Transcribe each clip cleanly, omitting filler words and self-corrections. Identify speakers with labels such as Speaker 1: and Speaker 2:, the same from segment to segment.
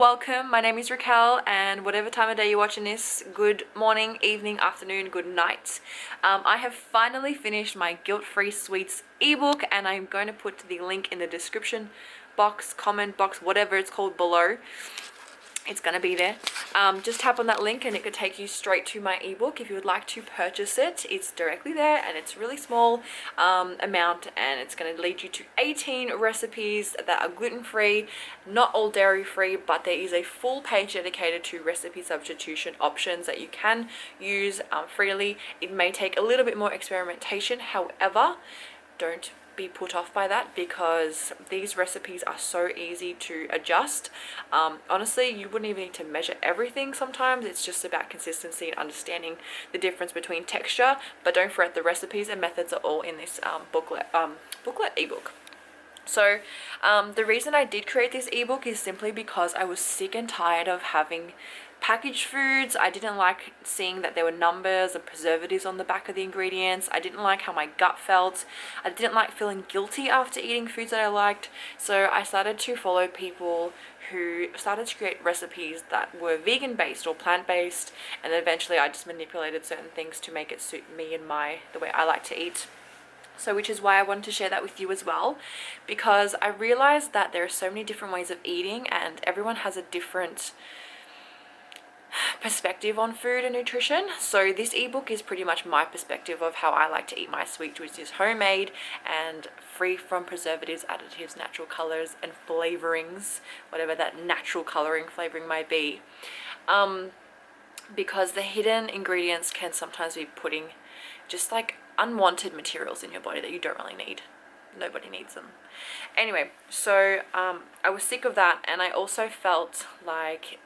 Speaker 1: Welcome, my name is Raquel, and whatever time of day you're watching this, good morning, evening, afternoon, good night. I have finally finished my guilt-free sweets ebook, and I'm going to put the link in the description box, comment box, whatever it's called below. It's going to be there. Just tap on that link and it could take you straight to my ebook if you would like to purchase it. It's directly there and it's really small amount, and it's going to lead you to 18 recipes that are gluten-free, not all dairy-free, but there is a full page dedicated to recipe substitution options that you can use freely. It may take a little bit more experimentation, however, don't be put off by that because these recipes are so easy to adjust. Honestly, you wouldn't even need to measure everything sometimes. It's just about consistency and understanding the difference between texture, but don't forget the recipes and methods are all in this booklet ebook. So the reason I did create this ebook is simply because I was sick and tired of having packaged foods. I didn't like seeing that there were numbers and preservatives on the back of the ingredients. I didn't like how my gut felt. I didn't like feeling guilty after eating foods that I liked. So I started to follow people who started to create recipes that were vegan based or plant based, and eventually I just manipulated certain things to make it suit me and the way I like to eat. So which is why I wanted to share that with you as well, because I realized that there are so many different ways of eating and everyone has a different perspective on food and nutrition. So this ebook is pretty much my perspective of how I like to eat my sweets, which is homemade and free from preservatives, additives, natural colors and flavorings, whatever that natural coloring flavoring might be, because the hidden ingredients can sometimes be putting just like unwanted materials in your body that you don't really need. Nobody needs them. Anyway, so I was sick of that, and I also felt like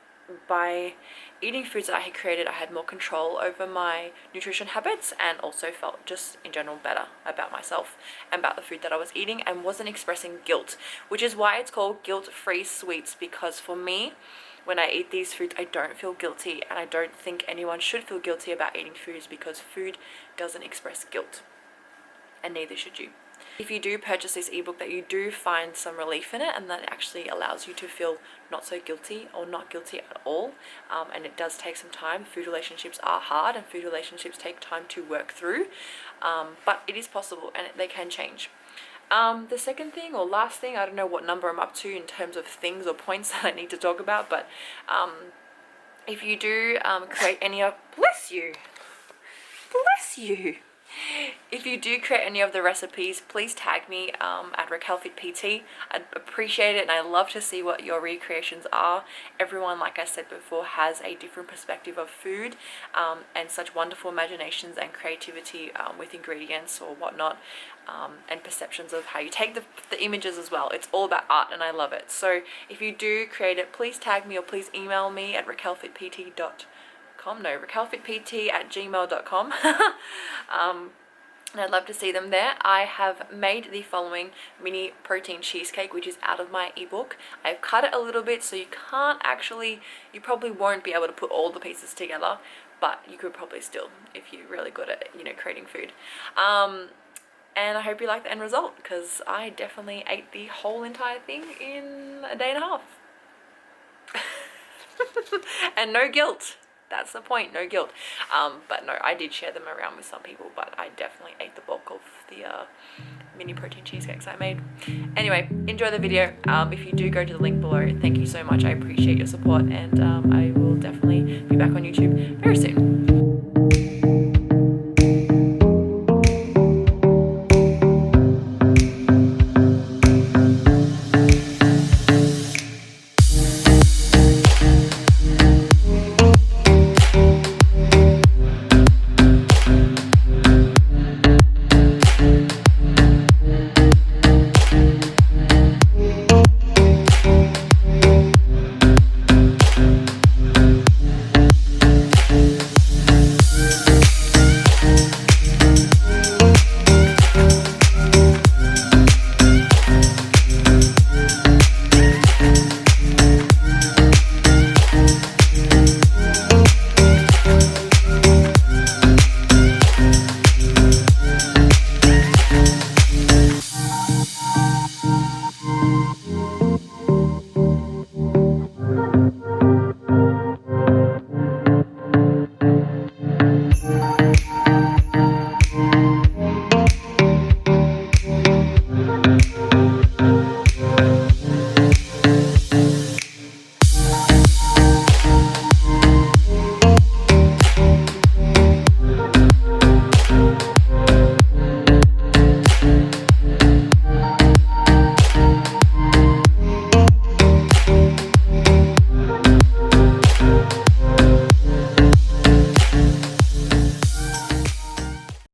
Speaker 1: by eating foods that I had created, I had more control over my nutrition habits, and also felt just in general better about myself and about the food that I was eating, and wasn't expressing guilt, which is why it's called guilt-free sweets. Because for me, when I eat these foods, I don't feel guilty, and I don't think anyone should feel guilty about eating foods, because food doesn't express guilt, and neither should you. If you do purchase this ebook, that you do find some relief in it, and that it actually allows you to feel not so guilty or not guilty at all. And it does take some time. Food relationships are hard, and food relationships take time to work through, but it is possible, and they can change. The second thing or last thing, I don't know what number I'm up to in terms of things or points that I need to talk about, but if you do create any of, bless you, if you do create any of the recipes, please tag me at RaquelFitPT. I'd appreciate it, and I love to see what your recreations are. Everyone, like I said before, has a different perspective of food, and such wonderful imaginations and creativity with ingredients or whatnot, and perceptions of how you take the images as well. It's all about art, and I love it. So if you do create it, please tag me or please email me at raquelfitpt.com. No, raquelfitpt@gmail.com. And I'd love to see them there. I have made the following mini protein cheesecake, which is out of my ebook. I've cut it a little bit, so you probably won't be able to put all the pieces together, but you could probably still, if you're really good at, creating food. And I hope you like the end result, because I definitely ate the whole entire thing in a day and a half. And no guilt. That's the point, no guilt. But no, I did share them around with some people, but I definitely ate the bulk of the mini protein cheesecakes I made. Anyway, enjoy the video. If you do go to the link below, thank you so much. I appreciate your support, and I will definitely be back on YouTube very soon.